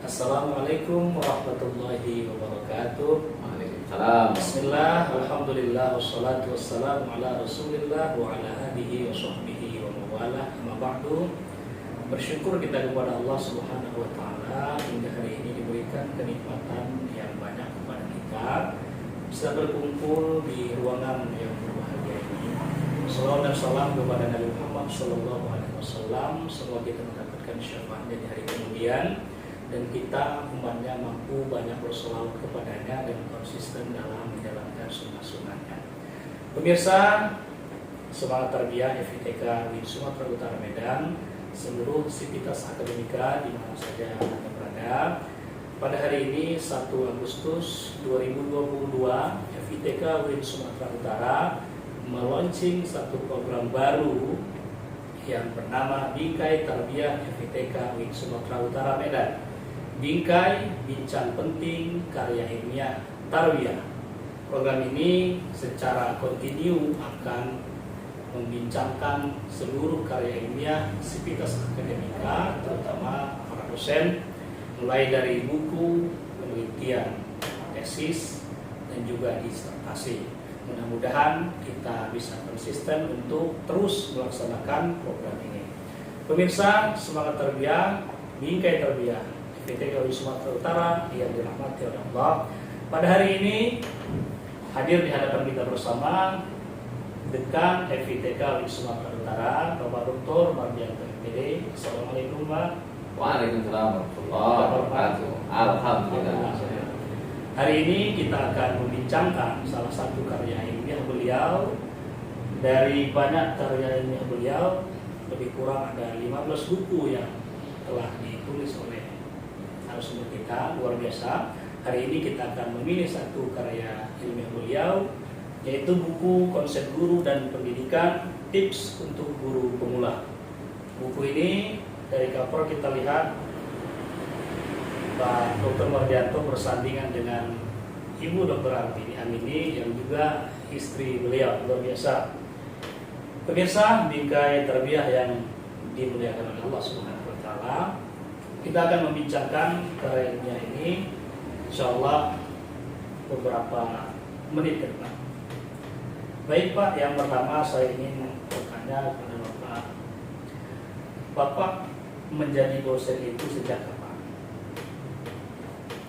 Assalamualaikum warahmatullahi wabarakatuh. Waalaikumsalam. Bismillah, alhamdulillah, wassalatu wassalamu ala rasulillah wa ala alihi wa sahbihi wa mawalah. Amma ba'du. Bersyukur kita kepada Allah subhanahu wa ta'ala hingga hari ini diberikan kenikmatan yang banyak kepada kita bisa berkumpul di ruangan yang berbahagia ini. Salawat dan salam kepada Nabi Muhammad sallallahu alaihi wasallam. Semoga kita mendapatkan syafaatnya di hari kemudian dan kita umatnya mampu banyak bersolawat kepadanya dan konsisten dalam menjalankan sunnah-sunnahnya. Pemirsa, semangat tarbiyah FITK di Sumatera Utara Medan, seluruh sivitas akademika di mana saja Anda berada. Pada hari ini 1 Agustus 2022, FITK UIN Sumatera Utara meluncing satu program baru yang bernama Bingkai Tarbiyah FITK UIN Sumatera Utara Medan. Bingkai Bincang Penting Karya Ilmiah Tarbiyah. Program ini secara kontinu akan membincangkan seluruh karya ilmiah sivitas akademika, terutama para dosen, mulai dari buku, penelitian, tesis, dan juga disertasi. Mudah-mudahan kita bisa konsisten untuk terus melaksanakan program ini. Pemirsa, semangat tarbiyah, Bingkai Tarbiyah FITK UIN Sumatera Utara yang dirahmati oleh Allah. Pada hari ini hadir di hadapan kita bersama Dekan FITK UIN Sumatera Utara, Bapak Dr. Mardianto MPD. Assalamualaikum, Pak. Waalaikumsalam warahmatullahi wabarakatuh. Alhamdulillah. Hari ini kita akan membincangkan salah satu karya ilmiah beliau. Dari banyak karya ilmiah beliau, lebih kurang ada 15 buku yang telah ditulis oleh narasumber kita, luar biasa. Hari ini kita akan memilih satu karya ilmiah beliau, yaitu buku Konsep Guru dan Pendidikan, Tips untuk Guru Pemula. Buku ini dari cover kita lihat Pak Dr. Mardianto bersandingan dengan Ibu Dr. Artini Amini yang juga istri beliau, luar biasa. Pemirsa, Bingkai Tarbiyah yang dimuliakan oleh Allah Subhanahu wa taala, kita akan membincangkan karya ilmiah ini insyaallah beberapa menit ke depan. Baik Pak, yang pertama saya ingin bertanya kepada Bapak. Bapak menjadi dosen itu sejak kapan?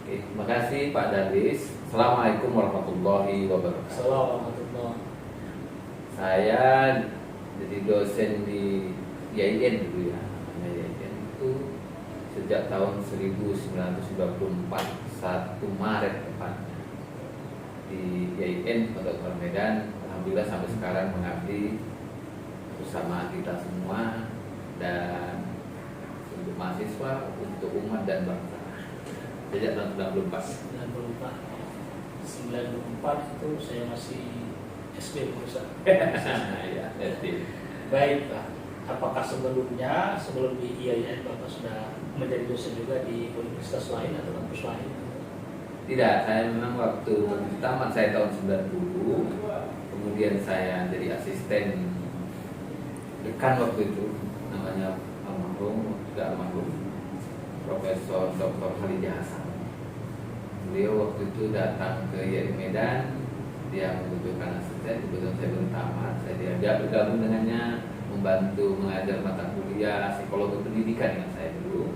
Oke, terima kasih Pak Dadis. Assalamualaikum warahmatullahi wabarakatuh. Assalamualaikum. Saya jadi dosen di IAIN dulu ya. IAIN itu sejak tahun 1994, 1 Maret tepatnya, di IAIN Kota Medan. Alhamdulillah sampai sekarang mengabdi bersama kita semua dan untuk mahasiswa, untuk umat dan bangsa sejak tahun 94 itu saya masih SD pemirsa. ya, SD. Baik Pak, apakah sebelum di IAIN Bapak sudah menjadi dosen juga di universitas lain atau kampus lain? Tidak, saya memang waktu tamat saya tahun 90, kemudian saya jadi asisten dekan waktu itu, namanya almarhum Profesor Dr. Khalid Hasan. Beliau waktu itu datang ke IAIN Medan, dia membutuhkan asisten, kebetulan saya belum tamat, saya diajak bergabung dengannya, membantu mengajar mata kuliah psikologi pendidikan dengan saya dulu.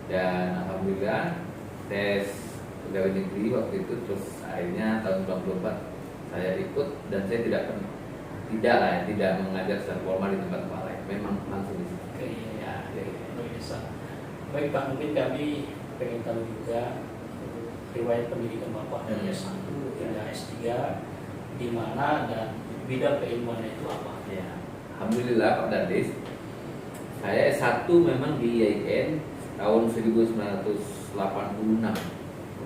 Dan alhamdulillah tes pegawai negeri waktu itu, terus akhirnya tahun 94 saya ikut dan saya tidak mengajar secara formal di tempat lain, memang langsung di situ. Oke, ya, bisa. Baik Pak, mungkin kami pengen tahu juga riwayat pendidikan Bapak dari S1 hingga S3 di mana dan bidang keilmuannya itu apa? Ya, alhamdulillah Pak Dadis, saya S1 memang di IAIN tahun 1986,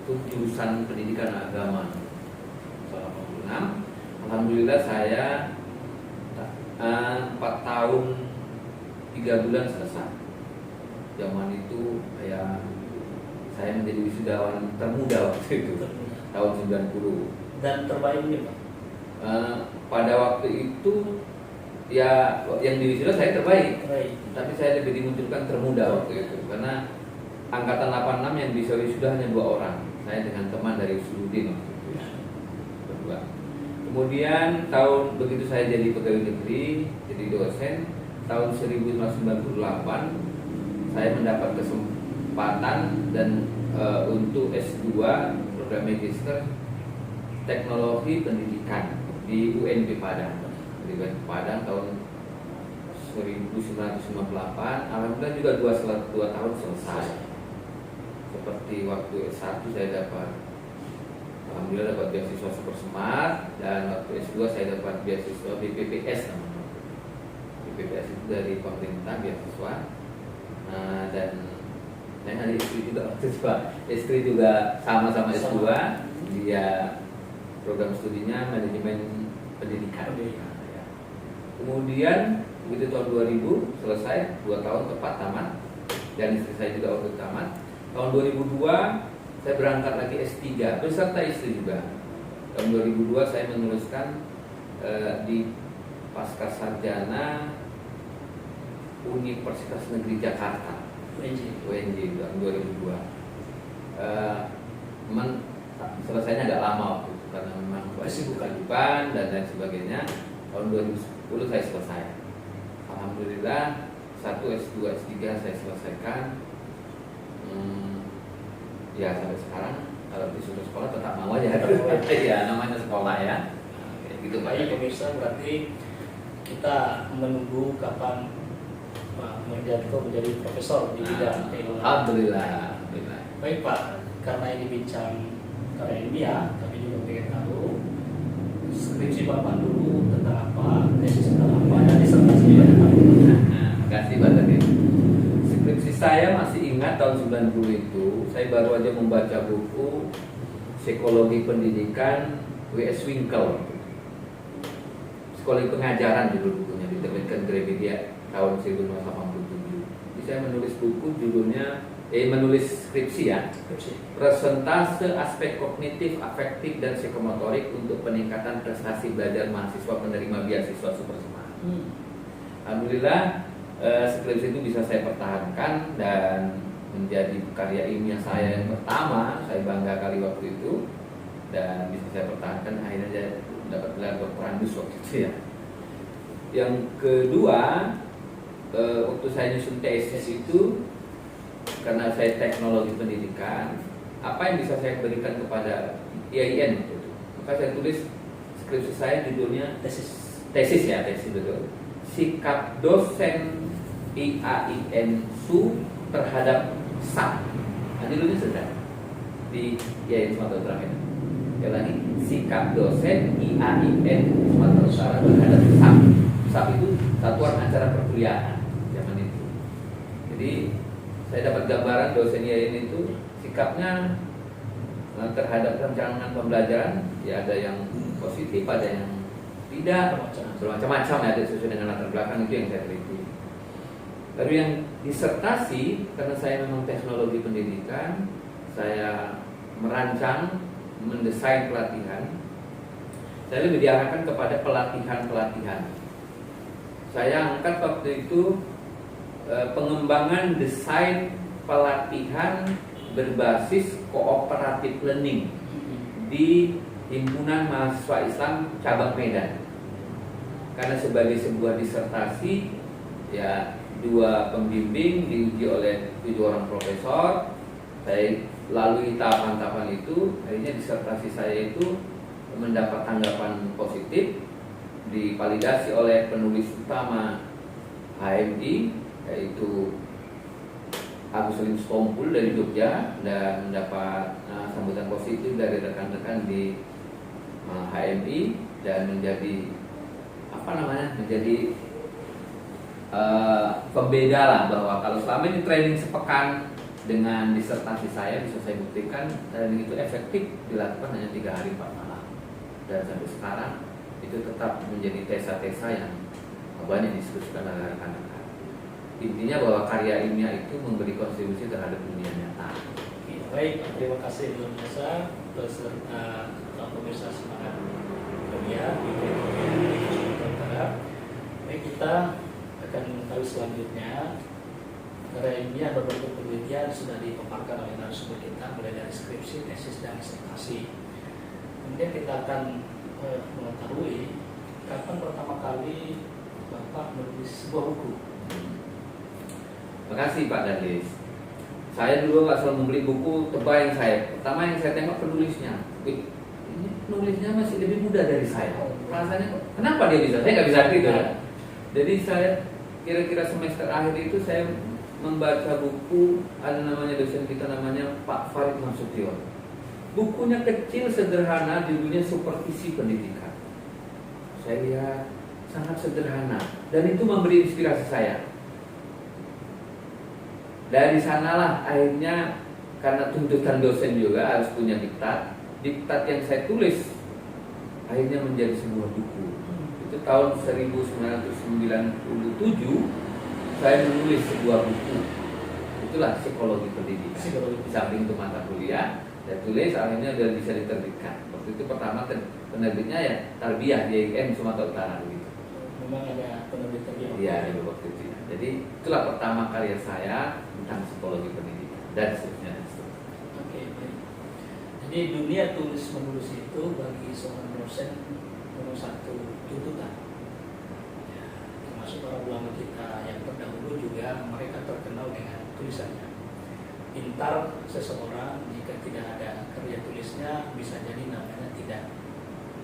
itu jurusan pendidikan agama 1986. Alhamdulillah saya 4 tahun 3 bulan selesai. Zaman itu saya menjadi wisudawan termuda waktu itu, tahun 90. Dan terbaiknya Pak? Pada waktu itu ya yang di wisuda saya terbaik, tapi saya lebih dimunculkan termuda waktu itu karena angkatan 86 yang bisa wisuda hanya 2 orang. Saya dengan teman dari Usuluddin waktu itu ya. Berdua. Kemudian begitu saya jadi pegawai negeri, jadi dosen, tahun 1998 saya mendapat kesempatan dan untuk S2 program Magister Teknologi Pendidikan di UNP Padang. Di UNP Padang tahun 1958. Alhamdulillah juga 2 tahun selesai. Seperti waktu S1 saya alhamdulillah dapat beasiswa Super Smart, dan waktu S2 saya dapat beasiswa BPPS namanya. BPPS itu dari pemerintah beasiswa. Dan saya ada istri juga waktu itu, istri juga sama-sama S2. Dia program studinya manajemen pendidikan. Kemudian begitu tahun 2000 selesai, 2 tahun tepat tamat, dan istri saya juga waktu tamat. Tahun 2002 saya berangkat lagi S3 beserta istri juga. Tahun 2002 saya meneruskan di pasca sarjana Universitas Negeri Jakarta, UNJ tahun 2002. Memang selesainya agak lama waktu itu karena memang kesibukan dan lain sebagainya. Tahun 2010 saya selesai. Alhamdulillah 1 S2 S3 saya selesaikan. Ya sampai sekarang kalau disuruh sekolah tetap mau aja. Ya namanya sekolah ya. Kayak gitu Pak. Baik pemirsa, berarti kita menunggu kapan Pak Murdianto menjadi profesor di bidang keilmuan. Alhamdulillah. Baik Pak, karena ini bincang karya ilmiah, kami juga ingin tahu skripsi Bapak dulu tentang apa, tesis tentang apa, dan disertasi juga tentang apa. Terima kasih Pak Tadi. Skripsi saya masih ingat tahun 90 itu, saya baru aja membaca buku Psikologi Pendidikan W.S. Winkel. Psikologi Pengajaran judul bukunya, diterbitkan Gramedia tahun 1987. Jadi saya menulis buku judulnya menulis skripsi ya. Presentase aspek kognitif, afektif dan psikomotorik untuk peningkatan prestasi belajar mahasiswa penerima beasiswa Super Smart. Alhamdulillah skripsi itu bisa saya pertahankan dan menjadi karya ilmiah saya yang pertama. Saya bangga kali waktu itu dan bisa saya pertahankan, akhirnya saya dapat gelar Dr. Andus waktu itu ya. Yang kedua, waktu saya nyusun tesis itu, karena saya teknologi pendidikan, apa yang bisa saya berikan kepada IAIN waktu itu? Maka saya tulis skripsi saya judulnya tesis ya, tesis betul. Sikap dosen IAIN SU terhadap SAP. Nah, judulnya sudah di IAIN Sumatera Utara ini. Sekali lagi, sikap dosen IAIN Sumatera Utara terhadap SAP. SAP itu satuan acara perkuliahan zaman itu. Jadi saya dapat gambaran dosen IAIN itu sikapnya terhadap rancangan pembelajaran, ya ada yang positif, ada yang tidak, bermacam-macam ya, sesuai dengan latar belakang itu yang saya teliti. Lalu yang disertasi, karena saya memang teknologi pendidikan, saya merancang, mendesain pelatihan. Saya lebih diarahkan kepada pelatihan-pelatihan. Saya angkat waktu itu pengembangan desain pelatihan berbasis kooperatif learning di Himpunan Mahasiswa Islam Cabang Medan. Karena sebagai sebuah disertasi, ya 2 pembimbing diuji oleh 7 orang profesor. Saya lalui tahapan-tahapan itu, akhirnya disertasi saya itu mendapat tanggapan positif, divalidasi oleh penulis utama HMI, yaitu Agus Salim Stompul dari Jogja, dan mendapat sambutan positif dari rekan-rekan di HMI, dan menjadi menjadi pembeda lah, bahwa kalau selama ini training sepekan dengan disertasi saya, bisa saya buktikan training itu efektif dilakukan hanya 3 hari 4 malam, dan sampai sekarang itu tetap menjadi tesa-tesa yang banyak diskusikan oleh rekan-rekan. Intinya bahwa karya ilmiah itu memberi kontribusi terhadap dunia nyata. Baik, terima kasih luar biasa beserta pemirsa semangat ilmiah di Sumatera Utara. Baik, kita akan mengetahui selanjutnya karya ilmiah berbentuk penelitian sudah dipaparkan oleh narasumber kita mulai dari skripsi, tesis, dan disertasi. Kemudian kita akan mengetahui kapan pertama kali Bapak menulis sebuah buku. Terima kasih Pak Dadis. Saya dulu nggak selalu membeli buku tebal yang pertama yang saya tengok penulisnya. Wih, ini penulisnya masih lebih muda dari saya. Rasanya kenapa dia bisa? Saya nggak bisa gitu ya. Jadi saya kira-kira semester akhir itu saya membaca buku, ada namanya dosen kita namanya Pak Farid Nasution. Bukunya kecil, sederhana, judulnya Supervisi Pendidikan. Saya lihat sangat sederhana dan itu memberi inspirasi saya. Dari sanalah akhirnya karena tuntutan dosen juga harus punya diktat yang saya tulis akhirnya menjadi sebuah buku. Itu tahun 1997 saya menulis sebuah buku. Itulah Psikologi Pendidikan. Di samping itu mata kuliah, saya tulis akhirnya sudah bisa diterbitkan. Waktu itu pertama penerbitnya ya Tarbiyah di IAIN Sumatera Utara begitu. Memang ada penerbit Tarbiyah. Iya, waktu itu. Jadi itulah pertama karya saya tentang psikologi pendidikan dan seterusnya. Oke, baik. Jadi dunia tulis menulis itu bagi seorang dosen nomor satu tuntutan. Ya, termasuk para ulama kita yang terdahulu juga mereka terkenal dengan tulisannya. Pintar seseorang jika tidak ada karya tulisnya bisa jadi namanya tidak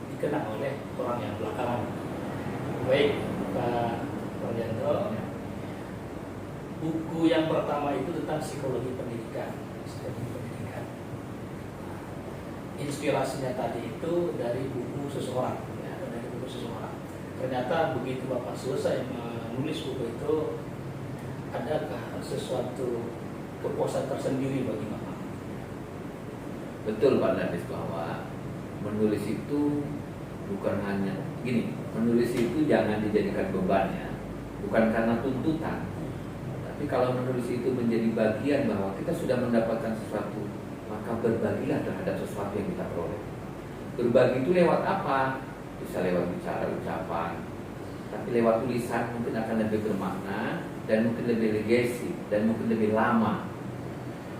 dikenal oleh orang yang belakangan. Baik, Pak Wardianto. Buku yang pertama itu tentang psikologi pendidikan. Inspirasinya tadi itu dari buku seseorang, ya, dari buku seseorang. Ternyata begitu Bapak selesai menulis buku itu, adakah sesuatu kepuasan tersendiri bagi Bapak? Betul Pak Dadis bahwa menulis itu bukan hanya gini, menulis itu jangan dijadikan beban ya, bukan karena tuntutan. Tapi kalau menulis itu menjadi bagian bahwa kita sudah mendapatkan sesuatu, maka berbagilah terhadap sesuatu yang kita peroleh. Berbagi itu lewat apa? Bisa lewat bicara, ucapan, tapi lewat tulisan mungkin akan lebih bermakna dan mungkin lebih legacy dan mungkin lebih lama.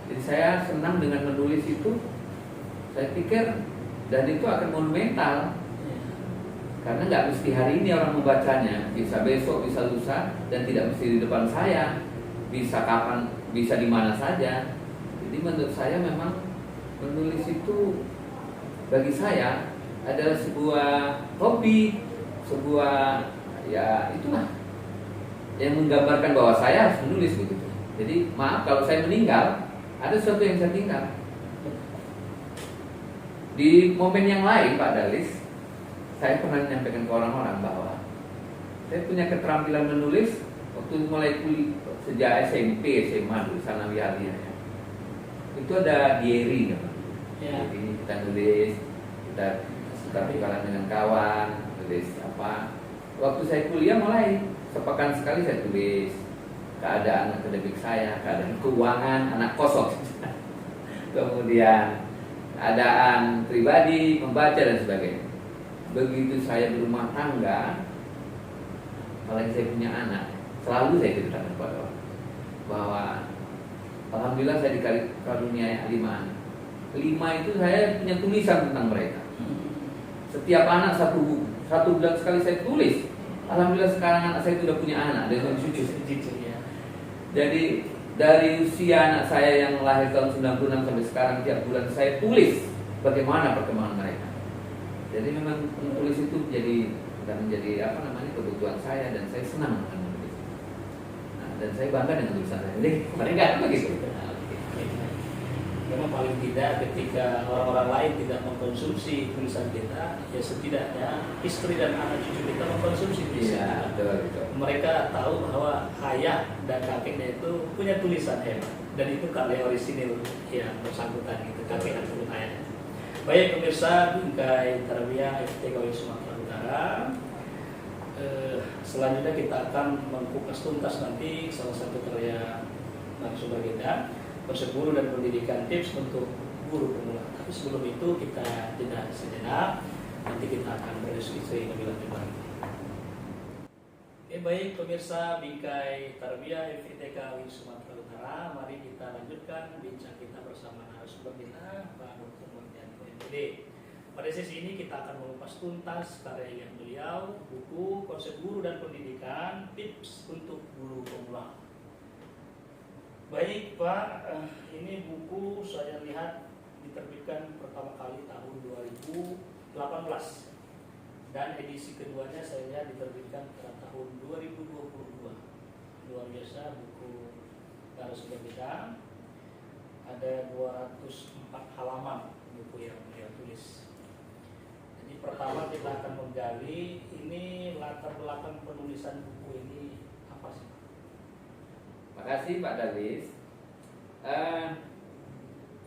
Jadi saya senang dengan menulis itu. Saya pikir dan itu akan monumental karena nggak mesti hari ini orang membacanya, bisa besok, bisa lusa, dan tidak mesti di depan saya. Bisa kapan, bisa di mana saja. Jadi menurut saya memang menulis itu bagi saya adalah sebuah hobi, sebuah ya itulah yang menggambarkan bahwa saya harus menulis begitu. Jadi maaf kalau saya meninggal, ada sesuatu yang saya tinggal. Di momen yang lain Pak Dalis, saya pernah menyampaikan ke orang-orang bahwa saya punya keterampilan menulis waktu mulai kuliah sejak SMP, SMA dulu sanawiyah ya. Itu ada diary kan. Ya. Jadi kita nulis, kita tukaran dengan kawan, tulis apa. Waktu saya kuliah mulai sepekan sekali saya tulis keadaan akademik saya, keadaan keuangan, anak kosong. Kemudian keadaan pribadi, membaca dan sebagainya. Begitu saya berumah tangga, apalagi saya punya anak, selalu saya ceritakan kepada orang bahwa alhamdulillah saya dikaruniai 5 anak. 5 itu saya punya tulisan tentang mereka. Setiap anak satu buku, 1 bulan sekali saya tulis. Alhamdulillah sekarang anak saya sudah punya anak dengan cucu. Jadi dari usia anak saya yang lahir tahun 96 sampai sekarang tiap bulan saya tulis bagaimana perkembangan mereka. Jadi memang menulis itu menjadi kebutuhan saya dan saya senang dengan menulis. Dan saya bangga dengan tulisan saya. Jadi mereka apa gitu? Memang paling tidak ketika orang-orang lain tidak mengkonsumsi tulisan kita, ya setidaknya istri dan anak cucu kita mengkonsumsi tulisan kita. Mereka tahu bahwa ayah dan kakeknya itu punya tulisan hebat dan itu karya orisinil yang bersangkutan gitu, kakek ataupun ayahnya. Baik pemirsa Bingkai Tarbiyah FTKW Sumatera Utara. Selanjutnya kita akan mengupas tuntas nanti salah satu karya narasumber kita, konsep guru dan pendidikan, tips untuk guru pemula. Tapi sebelum itu kita jeda sejenak, nanti kita akan berdiskusi lebih lanjut lagi. Oke, baik pemirsa Bingkai Tarbiyah FTKW Sumatera Utara. lanjutkan bincang kita bersama narasumber kita, Pak Dr. Murdianto MPD. Pada sesi ini kita akan mengupas tuntas karya yang beliau, buku Konsep Guru dan Pendidikan, Tips untuk Guru Pemula. Baik Pak, ini buku saya lihat diterbitkan pertama kali tahun 2018 dan edisi keduanya saya lihat diterbitkan pada tahun 2022. Luar biasa buku narasumber kita, ada 204 halaman buku yang beliau tulis. Jadi pertama kita akan menggali ini latar belakang penulisan buku ini apa sih? Terima kasih Pak Darwis.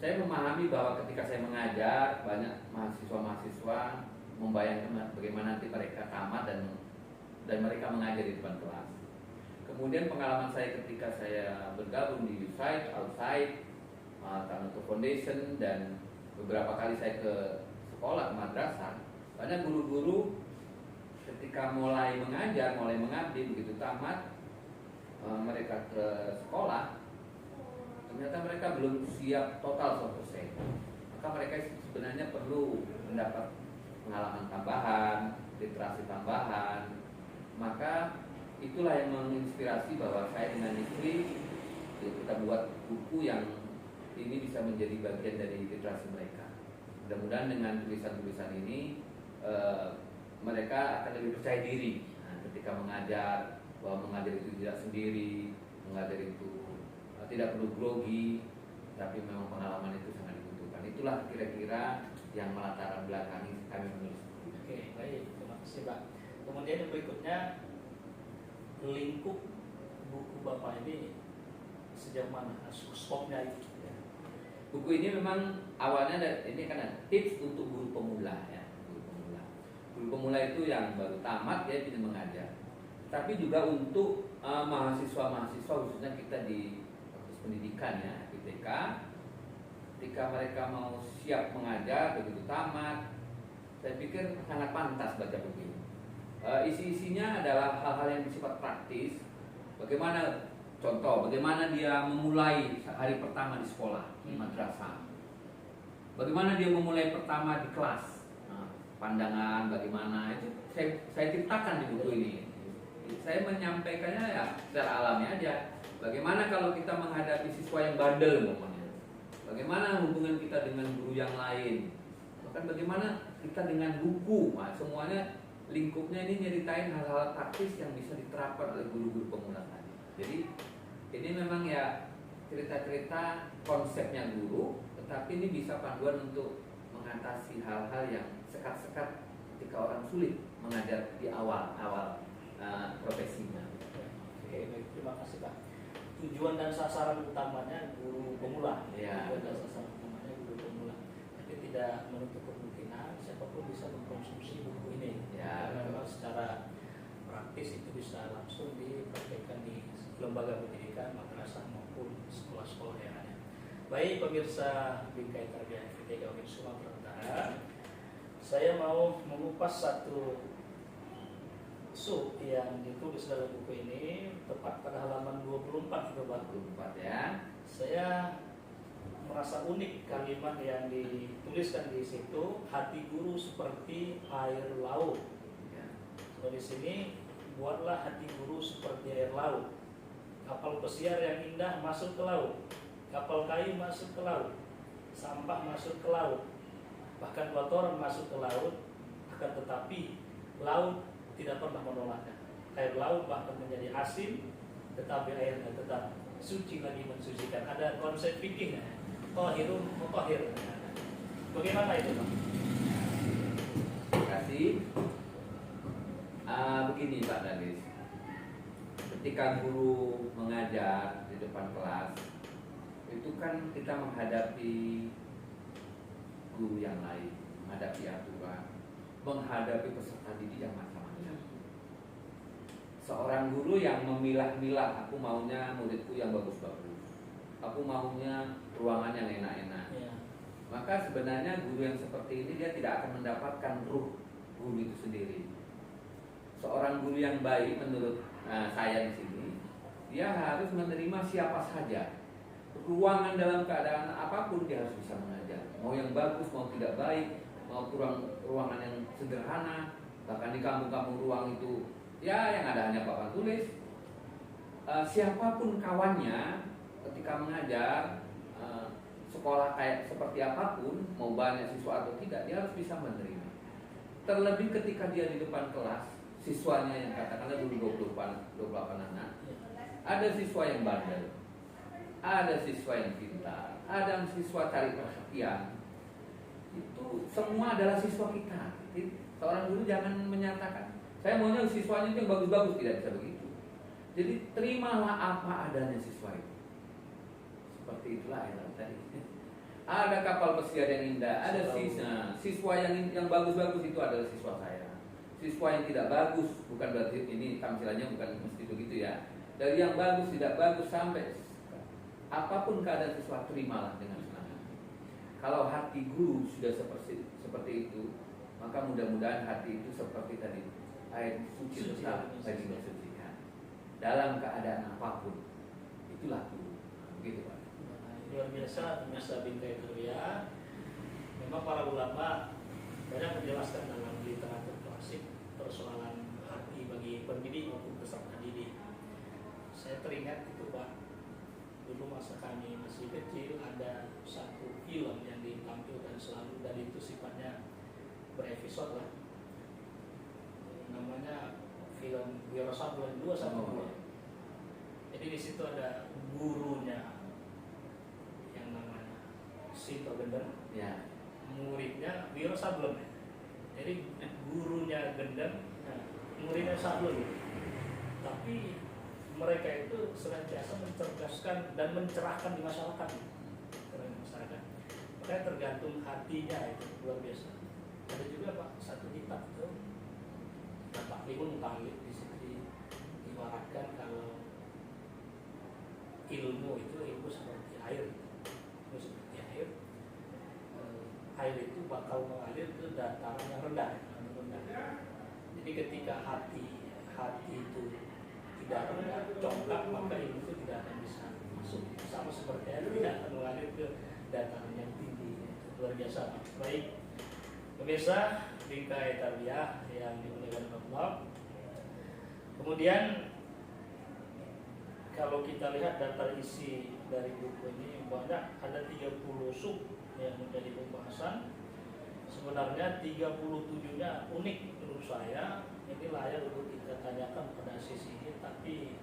Saya memahami bahwa ketika saya mengajar, banyak mahasiswa-mahasiswa membayangkan bagaimana nanti mereka tamat dan mereka mengajar di depan kelas. Kemudian pengalaman saya ketika saya bergabung di Website, Outside, Tanto Foundation, dan beberapa kali saya ke sekolah, ke madrasah, banyak guru-guru ketika mulai mengajar, mulai mengabdi, begitu tamat mereka ke sekolah, ternyata mereka belum siap total 100%. Maka mereka sebenarnya perlu mendapat pengalaman tambahan, literasi tambahan. Maka itulah yang menginspirasi bahwa saya dengan istri kita buat buku yang ini bisa menjadi bagian dari literasi mereka. Mudah-mudahan dengan tulisan-tulisan ini mereka akan lebih percaya diri ketika mengajar, bahwa mengajar itu tidak sendiri, mengajar itu tidak perlu grogi, tapi memang pengalaman itu sangat dibutuhkan. Itulah kira-kira yang melatar belakangi kami menulis. Oke, baik, terima kasih Pak. Kemudian yang berikutnya, lingkup buku Bapak ini sejauh mana? Skopnya itu. Ya. Buku ini memang awalnya ini kan tips untuk guru pemula ya, guru pemula. Guru pemula itu yang baru tamat ya ingin mengajar. Tapi juga untuk mahasiswa-mahasiswa khususnya kita di fakultas pendidikan ya, FITK, ketika mereka mau siap mengajar begitu tamat, saya pikir sangat pantas baca buku ini. Isi-isinya adalah hal-hal yang bersifat praktis. Bagaimana contoh, bagaimana dia memulai hari pertama di sekolah, di madrasah. Bagaimana dia memulai pertama di kelas. Pandangan bagaimana itu saya ceritakan di buku ini. Saya menyampaikannya ya secara alami aja. Bagaimana kalau kita menghadapi siswa yang bandel umpamanya? Bagaimana hubungan kita dengan guru yang lain? Bahkan bagaimana kita dengan buku? Nah, semuanya lingkupnya ini nyeritain hal-hal praktis yang bisa diterapkan oleh guru-guru pemula tadi. Jadi ini memang ya cerita-cerita konsepnya guru, tetapi ini bisa panduan untuk mengatasi hal-hal yang sekat-sekat ketika orang sulit mengajar di awal profesinya. Oke, baik, terima kasih Pak. Tujuan dan sasaran utamanya guru pemula. Ya, tujuan dan sasaran utamanya guru pemula. Tapi tidak menutup kemungkinan siapapun bisa mengkonsumsi buku ini. Ya, memang secara praktis itu bisa langsung dipraktekkan di lembaga pendidikan, madrasah maupun sekolah-sekolah yang ada. Baik pemirsa Bingkai Tarbiyah FITK UIN Sumatera Utara, saya mau mengupas satu sub yang ditulis dalam buku ini tepat pada halaman 24 juga Pak. 24 ya. Saya merasa unik kalimat yang dituliskan di situ, hati guru seperti air laut. Ya. So, di sini buatlah hati guru seperti air laut. Kapal pesiar yang indah masuk ke laut, kapal kayu masuk ke laut, sampah masuk ke laut, bahkan kotoran masuk ke laut. Akan tetapi laut tidak pernah menolaknya. Air laut bahkan menjadi asin, tetapi airnya tetap suci lagi mensucikan. Ada konsep fikihnya, thahirun mutahhir. Bagaimana itu Pak? Terima kasih. Begini Pak Dadis, ketika guru mengajar di depan kelas, itu kan kita menghadapi guru yang lain, menghadapi aturan, menghadapi peserta didik yang macam-macam. Seorang guru yang memilah-milah, aku maunya muridku yang bagus-bagus, aku maunya ruangan yang enak-enak. Ya. Maka sebenarnya guru yang seperti ini dia tidak akan mendapatkan ruh guru itu sendiri. Seorang guru yang baik menurut saya di sini, dia harus menerima siapa saja, ruangan dalam keadaan apapun dia harus bisa mengajar. Mau yang bagus, mau tidak baik, mau ruangan yang sederhana, bahkan di kampung-kampung ruang itu ya yang ada hanya papan tulis. Siapapun kawannya ketika mengajar, sekolah kayak seperti apapun, mau banyak siswa atau tidak, dia harus bisa menerima. Terlebih ketika dia di depan kelas, siswanya yang katakanlah dulu 28 anak, ada siswa yang bandel, ada siswa yang pintar, ada siswa cari perhatian. Itu semua adalah siswa kita. Seorang guru jangan menyatakan saya maunya siswanya itu yang bagus-bagus, tidak bisa begitu. Jadi terimalah apa adanya siswa itu. Seperti itulah yang tadi. Ada kapal pesiar yang indah, ada siswa yang bagus-bagus itu adalah siswa saya. Siswa yang tidak bagus, bukan berarti ini tampilannya bukan mesti begitu ya. Dari yang bagus, tidak bagus sampai apapun keadaan siswa, terimalah dengan senang hati. Kalau hati guru sudah seperti itu, maka mudah-mudahan hati itu seperti tadi, air suci tetap bagi mensucikan. Dalam keadaan apapun, itulah guru. Begitu Pak. Luar biasa bingkai karya. Memang para ulama banyak menjelaskan dalam literatur klasik persoalan hati bagi pendidik maupun peserta didik. Saya teringat itu Pak, dulu masa kami masih kecil ada satu film yang ditampilkan selalu dan itu sifatnya berepisode lah. Namanya film Wiro Sableng 2 sama 2. Jadi di situ ada gurunya yang namanya Sinto Gendeng, Ya. muridnya Wiro Sableng. Jadi gurunya Gendeng, muridnya Sableng. Tapi mereka itu senantiasa mencerdaskan dan mencerahkan di masyarakat. Makanya tergantung hatinya itu luar biasa. Ada juga Pak satu kitab itu Bapak Limun Talib di situ diibaratkan kalau ilmu seperti air. Seperti air, air itu bakal mengalir ke dataran yang rendah. Jadi ketika hati itu tidak rendah, congkak, maka ilmu itu tidak akan bisa masuk. Sama seperti air tidak akan mengalir ke dataran yang tinggi. Luar biasa. Baik, pemirsa bingkai tarbiyah yang dimuliakan Allah. Kemudian kalau kita lihat daftar isi dari buku ini banyak, ada 30 sub yang menjadi pembahasan. Sebenarnya 37-nya unik menurut saya. Ini layak untuk kita tanyakan pada sisi ini, tapi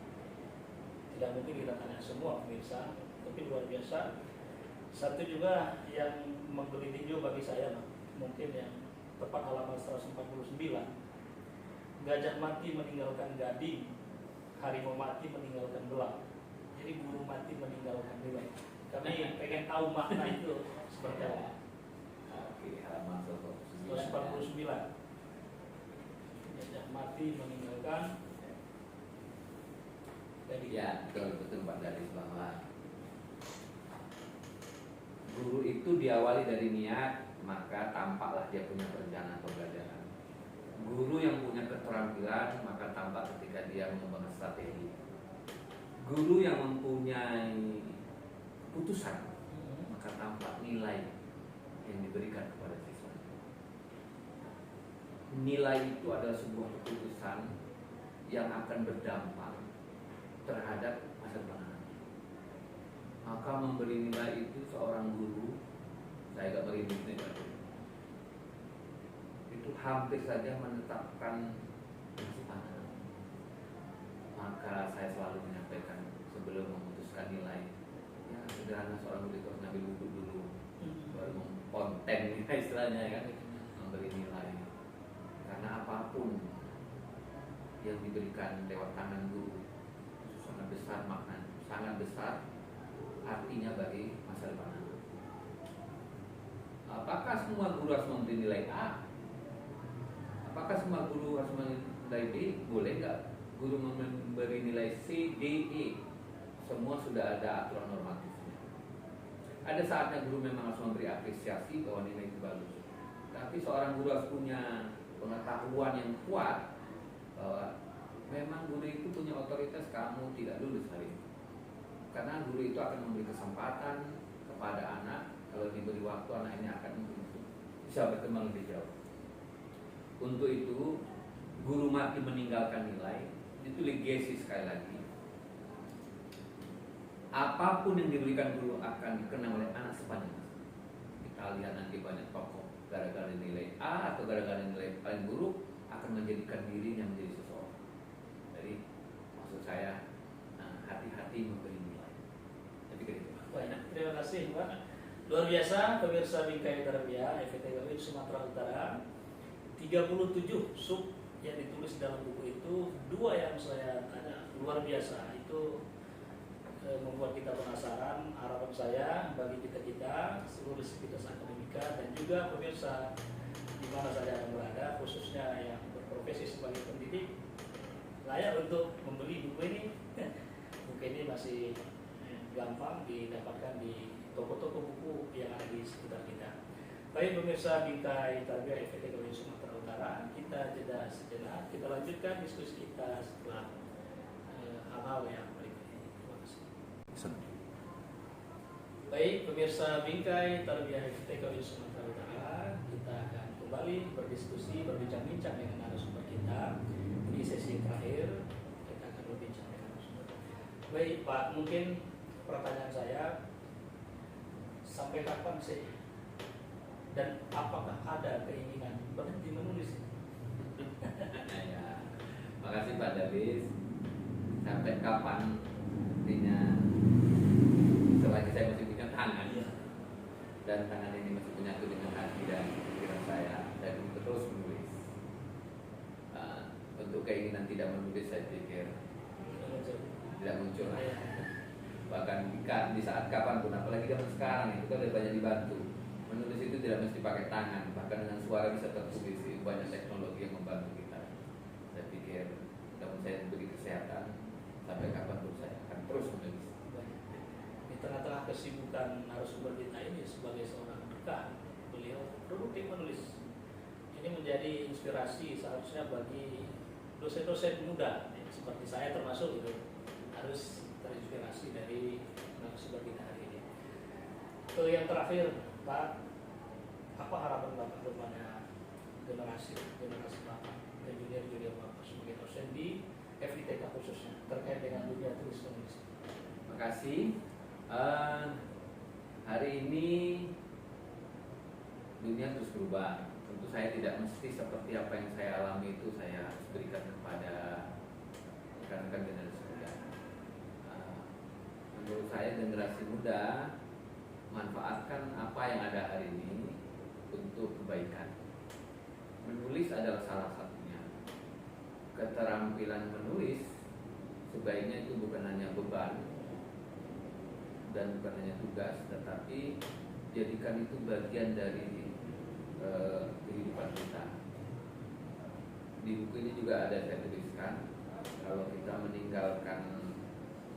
tidak mungkin kita tanya semua pemirsa. Tapi luar biasa. Satu juga yang menggelitik bagi saya, mungkin yang tepat halaman 149. Gajah mati meninggalkan gading, harimau mati meninggalkan belang. Jadi guru mati meninggalkan nilai. Kami pengen tahu makna itu seperti apa. Oke, halaman 149. Gajah mati meninggalkan gading. Ya, betul Pak Dadis, bahwa guru itu diawali dari niat, maka tampaklah dia punya perencanaan pembelajaran. Guru yang punya keterampilan, maka tampak ketika dia mengembangkan strategi. Guru yang mempunyai keputusan, maka tampak nilai yang diberikan kepada siswa. Nilai itu adalah sebuah keputusan yang akan berdampak terhadap masa depan. Maka memberi nilai itu seorang guru, saya gak beri nilai itu hampir saja menetapkan nasib anak. Maka saya selalu menyampaikan sebelum memutuskan nilai, ya sederhana seorang guru itu harus ngambil wudhu dulu, baru mengkonten istilahnya kan, memberi nilai. Karena apapun yang diberikan lewat tangan guru itu sangat besar maknanya, sangat besar artinya bagi masa depan anak. Apakah semua guru harus memberi nilai A? Apakah semua guru harus memberi nilai B? Boleh nggak guru memberi nilai C, D, E? Semua sudah ada aturan normatifnya. Ada saatnya guru memang harus memberi apresiasi bahwa nilai itu bagus. Tapi seorang guru harus punya pengetahuan yang kuat bahwa memang guru itu punya otoritas, kamu tidak lulus hari ini. karena guru itu akan memberi kesempatan kepada anak, kalau diberi waktu anak ini akan bisa berkembang lebih jauh. Untuk itu guru mati meninggalkan nilai, itu legacy sekali lagi. Apapun yang diberikan guru akan dikenang oleh anak sepanjang masa. Kita lihat nanti banyak tokoh gara-gara nilai A atau gara-gara nilai paling buruk akan menjadikan dirinya menjadi seseorang. Jadi maksud saya hati-hati memberi nilai. Tapi gitu. Banyak. Terima kasih Pak. Luar biasa pemirsa Bingkai Tarbiyah FETKWI Sumatera Utara. 37 sub yang ditulis dalam buku itu, 2 yang saya tanya luar biasa. Itu membuat kita penasaran. Harapan saya bagi kita seluruh sivitas akademika dan juga pemirsa di mana saja yang berada, khususnya yang berprofesi sebagai pendidik, layak untuk membeli buku ini. Buku ini masih gampang didapatkan di toko-toko buku yang ada di sekitar kita. Baik pemirsa Bingkai Tarbiyah FETKWI Sumatera Utara, kita jeda sejenak. Kita lanjutkan diskusi kita setelah hal-hal yang berikut ini. Terima kasih. Baik pemirsa Bingkai Tarbiyah FETKWI Sumatera Utara, kita akan kembali berdiskusi, berbincang-bincang dengan narasumber kita. Ini sesi terakhir, kita akan berbincang dengan narasumber. Baik Pak, mungkin pertanyaan saya, sampai kapan sih dan apakah ada keinginan berhenti menulis? Ya, makasih Pak Davis. Sampai kapan? Artinya selagi saya masih punya tangan dan tangan ini masih menyatu dengan hati dan pikiran saya terus menulis. Untuk keinginan tidak menulis saya pikir tidak muncul. Bahkan di saat kapanpun, apalagi zaman sekarang itu kan lebih banyak dibantu. Menulis itu tidak mesti pakai tangan, bahkan dengan suara bisa tertulis. Banyak teknologi yang membantu kita. Saya pikir namun saya diberi kesehatan, sampai kapanpun saya akan terus menulis. Di tengah-tengah kesibukan narasumber kita ini sebagai seorang rekan, beliau produktif menulis. Ini menjadi inspirasi seharusnya bagi dosen-dosen muda seperti saya termasuk itu, harus terinspirasi dari narasumber kita hari ini. Yang terakhir Pak, apa harapan Bapak kepada generasi Bapak dan junior Bapak sebagai dosen di FITK khususnya terkait dengan dunia tulis menulis? Terima kasih. Hari ini dunia terus berubah. Tentu saya tidak mesti seperti apa yang saya alami itu saya harus berikan kepada rekan-rekan generasi muda. Menurut saya generasi muda manfaatkan apa yang ada hari ini untuk kebaikan. Menulis adalah salah satunya. Keterampilan menulis sebaiknya itu bukan hanya beban dan bukan hanya tugas, tetapi jadikan itu bagian dari kehidupan kita. Di buku ini juga ada saya tuliskan, kalau kita meninggalkan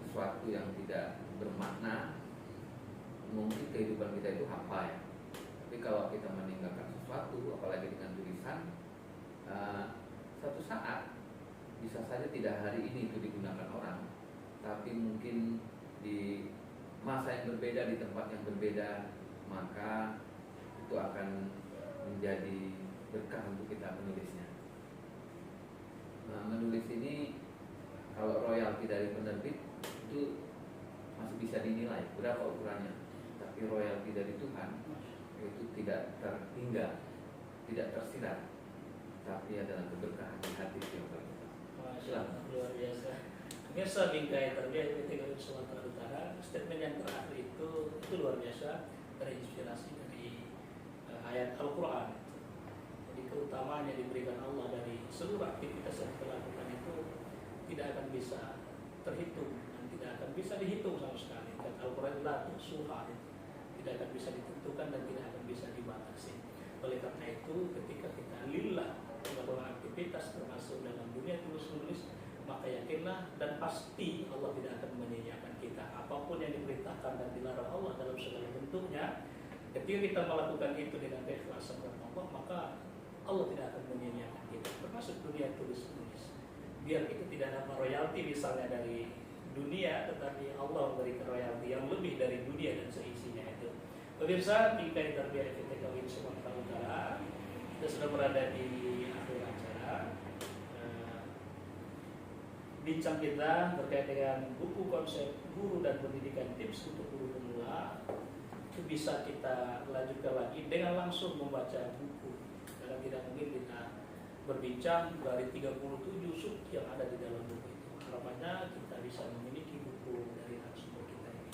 sesuatu yang tidak bermakna, mungkin kehidupan kita itu hampa ya. Tapi kalau kita meninggalkan sesuatu, apalagi dengan tulisan, suatu saat bisa saja tidak hari ini itu digunakan orang, tapi mungkin di masa yang berbeda, di tempat yang berbeda, maka itu akan menjadi berkah untuk kita menulisnya. Menulis ini kalau royalti dari penerbit itu masih bisa dinilai berapa ukurannya, tapi royalti dari Tuhan itu tidak terhingga, tidak tersirat, tapi adalah keberkahan di hati setiap orang. Masya Allah, luar biasa. Pemirsa Bingkai Tarbiyah FETKWI Sumatera Utara, statement yang terakhir itu luar biasa, terinspirasi dari ayat Al-Quran. Jadi keutamaan yang diberikan Allah dari seluruh aktivitas yang kita lakukan itu tidak akan bisa terhitung dan tidak akan bisa dihitung sama sekali. Dan Al-Quran la tuhsuha, tidak akan bisa ditentukan dan tidak akan bisa dibatasi. Oleh karena itu ketika kita lillah melakukan aktivitas termasuk dalam dunia tulis menulis, maka yakinlah dan pasti Allah tidak akan menyia-nyiakan kita. Apapun yang diperintahkan dan dilarang Allah dalam segala bentuknya, ketika kita melakukan itu dengan keikhlasan kepada Allah, maka Allah tidak akan menyia-nyiakan kita, termasuk dunia tulis menulis. Biar itu tidak dapat royalti misalnya dari dunia, tetapi Allah memberikan royalti yang lebih dari dunia dan seisinya itu. Pemirsa, Bingkai Tarbiyah FITK UIN Sumatera Utara, kita sudah berada di akhir acara. Bincang kita terkait dengan buku konsep guru dan pendidikan tips untuk guru pemula itu bisa kita lanjutkan lagi dengan langsung membaca buku, karena tidak mungkin kita berbincang dari 37 sub yang ada di dalam buku itu. Harapannya kita bisa memiliki buku dari narasumber kita ini.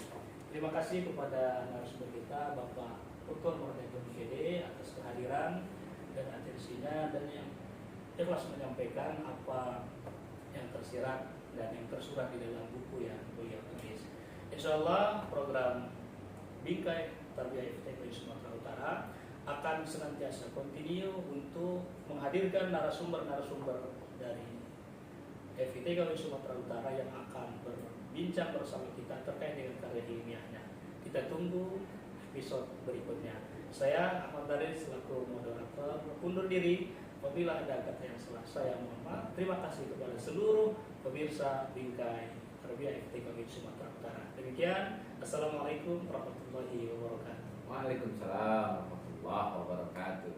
Terima kasih kepada narasumber kita Bapak Dr. Murniatun VD atas kehadiran dan atensinya dan yang ikhlas menyampaikan apa yang tersirat dan yang tersurat di dalam buku yang beliau tulis. Insya Allah program Bingkai Tarbiyah FITK UIN Sumatera Utara akan senantiasa continue untuk menghadirkan narasumber-narasumber dari FITK UIN Sumatera Utara yang akan berbincang bersama kita terkait dengan karya ilmiahnya. Kita tunggu episode berikutnya. Saya Ahmad Daris selaku moderator undur diri. Apabila ada kata yang salah, saya mohon maaf. Terima kasih kepada seluruh pemirsa Bingkai Tarbiyah FITK UIN Sumatera Utara. Demikian, Assalamualaikum warahmatullahi wabarakatuh. Waalaikumsalam warahmatullahi wabarakatuh.